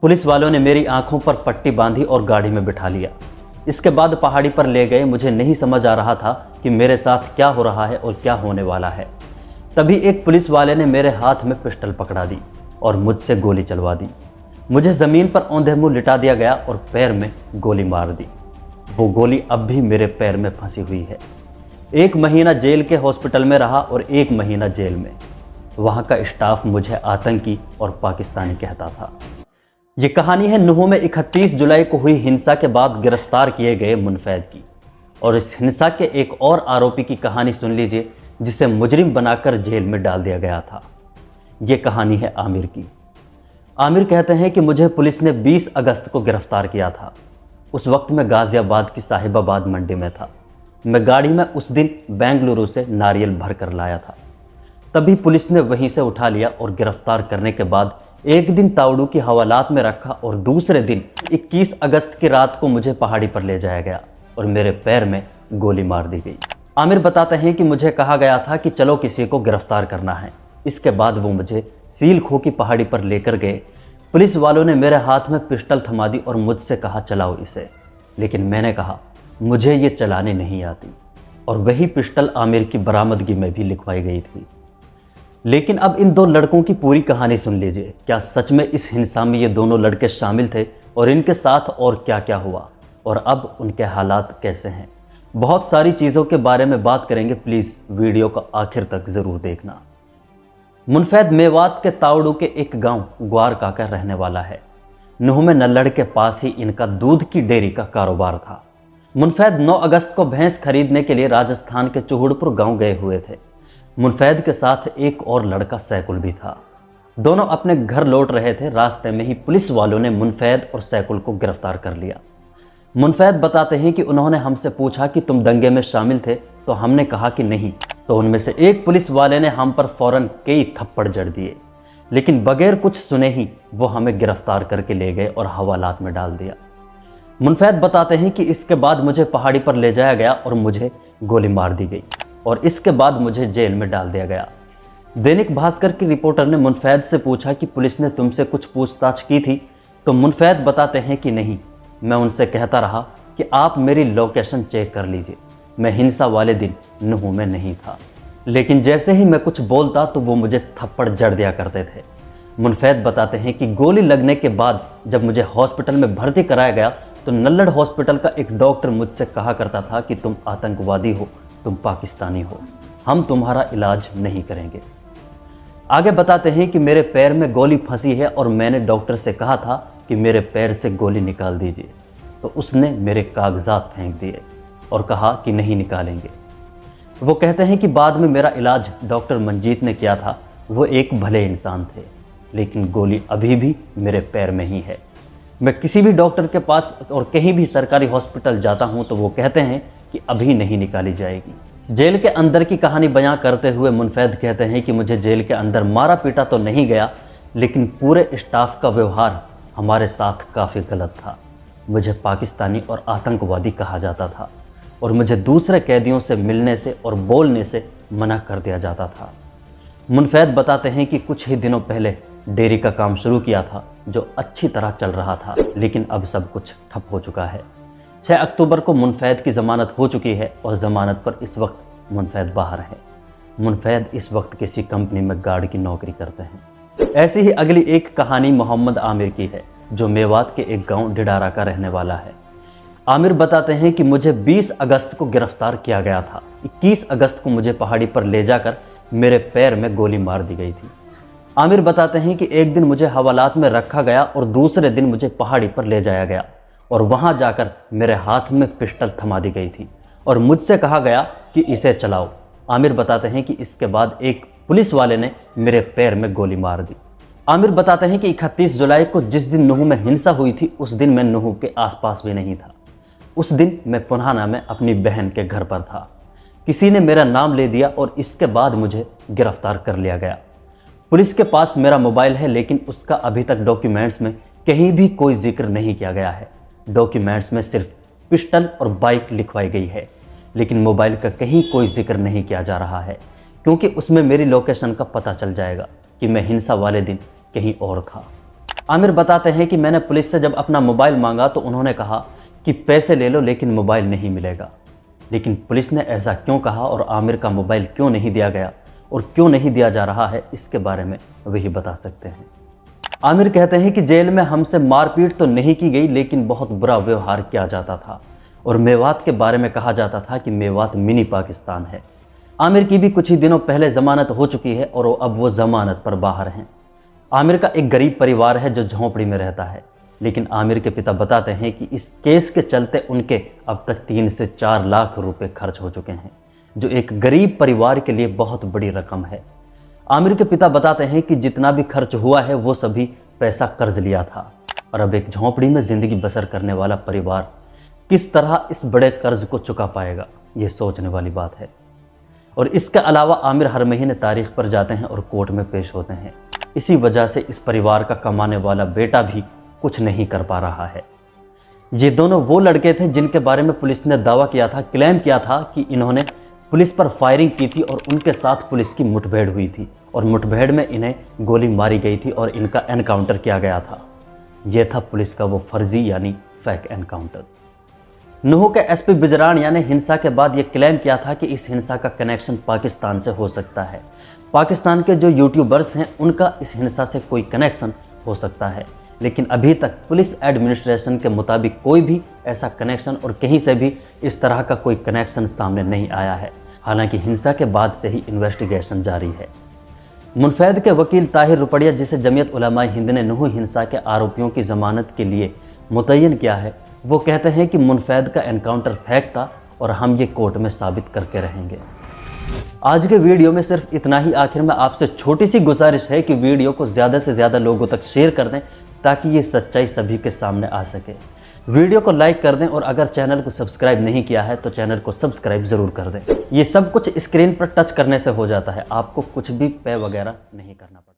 Police वालों ने मेरी आंखों पर पट्टी बांधी और गाड़ी में बिठा लिया। इसके बाद पहाड़ी पर ले गए। मुझे नहीं समझ आ रहा था कि मेरे साथ क्या हो रहा है और क्या होने वाला है। तभी एक पुलिस वाले ने मेरे हाथ में पिस्टल पकड़ा दी और मुझसे गोली चलवा दी। मुझे ज़मीन पर औंधे मुँह लिटा दिया गया और पैर में गोली मार दी। वो गोली अब भी मेरे पैर में फंसी हुई है। 1 महीना जेल के हॉस्पिटल में रहा और 1 महीना जेल में। वहाँ का स्टाफ मुझे आतंकी और पाकिस्तानी कहता था। ये कहानी है नुह में 31 जुलाई को हुई हिंसा के बाद गिरफ्तार किए गए मुनफैद की। और इस हिंसा के एक और आरोपी की कहानी सुन लीजिए, जिसे मुजरिम बनाकर जेल में डाल दिया गया था। ये कहानी है आमिर की। आमिर कहते हैं कि मुझे पुलिस ने 20 अगस्त को गिरफ्तार किया था। उस वक्त मैं गाज़ियाबाद की साहिबाबाद मंडी में था। मैं गाड़ी में उस दिन बेंगलुरु से नारियल भर कर लाया था। तभी पुलिस ने वहीं से उठा लिया और गिरफ्तार करने के बाद एक दिन तावड़ू की हवालात में रखा और दूसरे दिन 21 अगस्त की रात को मुझे पहाड़ी पर ले जाया गया और मेरे पैर में गोली मार दी गई। आमिर बताते हैं कि मुझे कहा गया था कि चलो किसी को गिरफ्तार करना है। इसके बाद वो मुझे सील खो की पहाड़ी पर लेकर गए। पुलिस वालों ने मेरे हाथ में पिस्टल थमा दी और मुझसे कहा चलाओ इसे, लेकिन मैंने कहा मुझे ये चलाने नहीं आती। और वही पिस्टल आमिर की बरामदगी में भी लिखवाई गई थी। लेकिन अब इन 2 लड़कों की पूरी कहानी सुन लीजिए। क्या सच में इस हिंसा में ये दोनों लड़के शामिल थे और इनके साथ और क्या क्या हुआ और अब उनके हालात कैसे हैं? बहुत सारी चीज़ों के बारे में बात करेंगे। प्लीज़ वीडियो को आखिर तक ज़रूर देखना। मुनफैद मेवात के तावड़ू के एक गांव ग्वारका का रहने वाला है। नुह में नल्लड़ के पास ही इनका दूध की डेयरी का कारोबार था। मुनफैद 9 अगस्त को भैंस खरीदने के लिए राजस्थान के चूहड़पुर गांव गए हुए थे। मुनफैद के साथ एक और लड़का सैकुल भी था। दोनों अपने घर लौट रहे थे। रास्ते में ही पुलिस वालों ने मुनफैद और सैकुल को गिरफ्तार कर लिया। मुनफैद बताते हैं कि उन्होंने हमसे पूछा कि तुम दंगे में शामिल थे, तो हमने कहा कि नहीं। तो उनमें से एक पुलिस वाले ने हम पर फौरन कई थप्पड़ जड़ दिए, लेकिन बगैर कुछ सुने ही वो हमें गिरफ्तार करके ले गए और हवालात में डाल दिया। मुनफैद बताते हैं कि इसके बाद मुझे पहाड़ी पर ले जाया गया और मुझे गोली मार दी गई और इसके बाद मुझे जेल में डाल दिया गया। दैनिक भास्कर की रिपोर्टर ने मुनफैद से पूछा कि पुलिस ने तुमसे कुछ पूछताछ की थी? तो मुनफैद बताते हैं कि नहीं। मैं उनसे कहता रहा कि आप मेरी लोकेशन चेक कर लीजिए। मैं हिंसा वाले दिन नुह में नहीं था, लेकिन जैसे ही मैं कुछ बोलता तो वो मुझे थप्पड़ जड़ दिया करते थे। मुनफैद बताते हैं कि गोली लगने के बाद जब मुझे हॉस्पिटल में भर्ती कराया गया तो नल्लड़ हॉस्पिटल का एक डॉक्टर मुझसे कहा करता था कि तुम आतंकवादी हो, तुम पाकिस्तानी हो, हम तुम्हारा इलाज नहीं करेंगे। आगे बताते हैं कि मेरे पैर में गोली फंसी है और मैंने डॉक्टर से कहा था कि मेरे पैर से गोली निकाल दीजिए, तो उसने मेरे कागजात फेंक दिए और कहा कि नहीं निकालेंगे। वो कहते हैं कि बाद में मेरा इलाज डॉक्टर मंजीत ने किया था। वो एक भले इंसान थे, लेकिन गोली अभी भी मेरे पैर में ही है। मैं किसी भी डॉक्टर के पास और कहीं भी सरकारी हॉस्पिटल जाता हूं तो वो कहते हैं कि अभी नहीं निकाली जाएगी। जेल के अंदर की कहानी बयां करते हुए मुनफैद कहते हैं कि मुझे जेल के अंदर मारा पीटा तो नहीं गया, लेकिन पूरे स्टाफ का व्यवहार हमारे साथ काफ़ी गलत था। मुझे पाकिस्तानी और आतंकवादी कहा जाता था और मुझे दूसरे कैदियों से मिलने से और बोलने से मना कर दिया जाता था। मुनफैद बताते हैं कि कुछ ही दिनों पहले डेयरी का काम शुरू किया था जो अच्छी तरह चल रहा था, लेकिन अब सब कुछ ठप हो चुका है। 6 अक्टूबर को मुनफैद की ज़मानत हो चुकी है और ज़मानत पर इस वक्त मुनफैद बाहर है। मुनफैद इस वक्त किसी कंपनी में गार्ड की नौकरी करते हैं। ऐसी ही अगली एक कहानी मोहम्मद आमिर की है, जो मेवात के एक गांव डिडारा का रहने वाला है। आमिर बताते हैं कि मुझे 20 अगस्त को गिरफ्तार किया गया था। 21 अगस्त को मुझे पहाड़ी पर ले जाकर मेरे पैर में गोली मार दी गई थी। आमिर बताते हैं कि एक दिन मुझे हवालात में रखा गया और दूसरे दिन मुझे पहाड़ी पर ले जाया गया और वहां जाकर मेरे हाथ में पिस्टल थमा दी गई थी और मुझसे कहा गया कि इसे चलाओ। आमिर बताते हैं कि इसके बाद एक पुलिस वाले ने मेरे पैर में गोली मार दी। आमिर बताते हैं कि 31 जुलाई को जिस दिन नुह में हिंसा हुई थी, उस दिन मैं नुह के आसपास भी नहीं था। उस दिन मैं पुन्हाना में अपनी बहन के घर पर था। किसी ने मेरा नाम ले दिया और इसके बाद मुझे गिरफ्तार कर लिया गया। पुलिस के पास मेरा मोबाइल है, लेकिन उसका अभी तक डॉक्यूमेंट्स में कहीं भी कोई जिक्र नहीं किया गया है। डॉक्यूमेंट्स में सिर्फ पिस्टल और बाइक लिखवाई गई है, लेकिन मोबाइल का कहीं कोई जिक्र नहीं किया जा रहा है, क्योंकि उसमें मेरी लोकेशन का पता चल जाएगा कि मैं हिंसा वाले दिन कहीं और था। आमिर बताते हैं कि मैंने पुलिस से जब अपना मोबाइल मांगा तो उन्होंने कहा कि पैसे ले लो लेकिन मोबाइल नहीं मिलेगा। लेकिन पुलिस ने ऐसा क्यों कहा और आमिर का मोबाइल क्यों नहीं दिया गया और क्यों नहीं दिया जा रहा है, इसके बारे में वही बता सकते हैं। आमिर कहते हैं कि जेल में हमसे मारपीट तो नहीं की गई लेकिन बहुत बुरा व्यवहार किया जाता था और मेवात के बारे में कहा जाता था कि मेवात मिनी पाकिस्तान है। आमिर की भी कुछ ही दिनों पहले जमानत हो चुकी है और अब वो जमानत पर बाहर हैं। आमिर का एक गरीब परिवार है जो झोंपड़ी में रहता है, लेकिन आमिर के पिता बताते हैं कि इस केस के चलते उनके अब तक 3 से 4 लाख रुपए खर्च हो चुके हैं, जो एक गरीब परिवार के लिए बहुत बड़ी रकम है। आमिर के पिता बताते हैं कि जितना भी खर्च हुआ है वो सभी पैसा कर्ज लिया था और अब एक झोंपड़ी में ज़िंदगी बसर करने वाला परिवार किस तरह इस बड़े कर्ज को चुका पाएगा, ये सोचने वाली बात है। और इसके अलावा आमिर हर महीने तारीख पर जाते हैं और कोर्ट में पेश होते हैं। इसी वजह से इस परिवार का कमाने वाला बेटा भी कुछ नहीं कर पा रहा है। ये दोनों वो लड़के थे जिनके बारे में पुलिस ने दावा किया था, क्लेम किया था कि इन्होंने पुलिस पर फायरिंग की थी और उनके साथ पुलिस की मुठभेड़ हुई थी और मुठभेड़ में इन्हें गोली मारी गई थी और इनका एनकाउंटर किया गया था। यह था पुलिस का वो फर्जी यानी फेक एनकाउंटर। नूह के एसपी बिजरानिया ने हिंसा के बाद यह क्लेम किया था कि इस हिंसा का कनेक्शन पाकिस्तान से हो सकता है। पाकिस्तान के जो यूट्यूबर्स हैं उनका इस हिंसा से कोई कनेक्शन हो सकता है, लेकिन अभी तक पुलिस एडमिनिस्ट्रेशन के मुताबिक कोई भी ऐसा कनेक्शन और कहीं से भी इस तरह का कोई कनेक्शन सामने नहीं आया है। हालांकि हिंसा के बाद से ही इन्वेस्टिगेशन जारी है। मुनफैद के वकील ताहिर रुपड़िया, जिसे जमीयत उलमाए हिंद ने नूह हिंसा के आरोपियों की जमानत के लिए मुतय्यन किया है, वो कहते हैं कि मुनफैद का एनकाउंटर फेक था और हम ये कोर्ट में साबित करके रहेंगे। आज के वीडियो में सिर्फ इतना ही। आखिर में आपसे छोटी सी गुजारिश है कि वीडियो को ज़्यादा से ज़्यादा लोगों तक शेयर कर दें ताकि ये सच्चाई सभी के सामने आ सके। वीडियो को लाइक कर दें और अगर चैनल को सब्सक्राइब नहीं किया है तो चैनल को सब्सक्राइब ज़रूर कर दें। ये सब कुछ स्क्रीन पर टच करने से हो जाता है, आपको कुछ भी पे वगैरह नहीं करना पड़ता।